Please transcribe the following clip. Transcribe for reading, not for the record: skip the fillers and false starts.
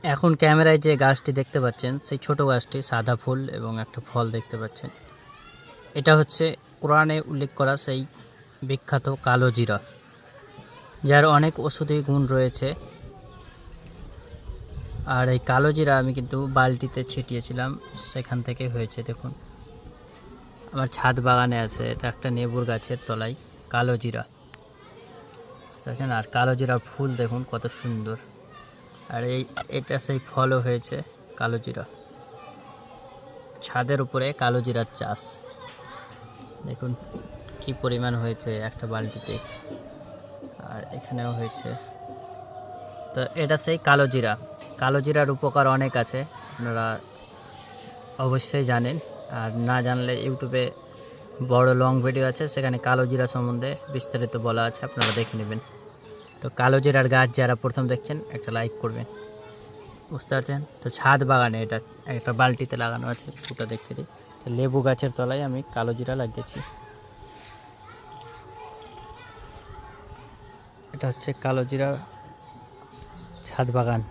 এখন ক্যামেরায় যে গাছটি দেখতে পাচ্ছেন সেই ছোট গাছটি সাদা ফুল এবং একটা ফল দেখতে পাচ্ছেন। এটা হচ্ছে কোরআনে উল্লেখ করা সেই বিখ্যাত কালো জিরা, যার অনেক ওষুধি গুণ রয়েছে। আর এই কালো জিরা আমি কিন্তু বালতিতে ছিটিয়েছিলাম, সেখান থেকে হয়েছে। দেখুন আমার ছাদ বাগানে আছে, এটা একটা নেবুর গাছের তলায় কালো জিরা, বুঝতে পারছেন? আর কালো জিরার ফুল দেখুন কত সুন্দর। আর এটা সেই ফলও হয়েছে কালো জিরা। ছাদের উপরে কালো জিরার চাষ দেখুন কি পরিমাণ হয়েছে একটা বালতিতে, আর এখানেও হয়েছে। তো এটা সেই কালো জিরা। কালো জিরার উপকার অনেক আছে, আপনারা অবশ্যই জানেন। আর না জানলে ইউটিউবে বড় লং ভিডিও আছে, সেখানে কালো জিরা সম্বন্ধে বিস্তারিত বলা আছে, আপনারা দেখে নেবেন। তো কালো জিরার গাছ যারা প্রথম দেখছেন একটা লাইক করবেন, বুঝতে পারছেন? তো ছাদ বাগানে এটা একটা বালতিতে লাগানো আছে, ওটা দেখতে দিই। লেবু গাছের তলায় আমি কালো জিরা লাগিয়েছি। এটা হচ্ছে কালো জিরা ছাদ বাগান।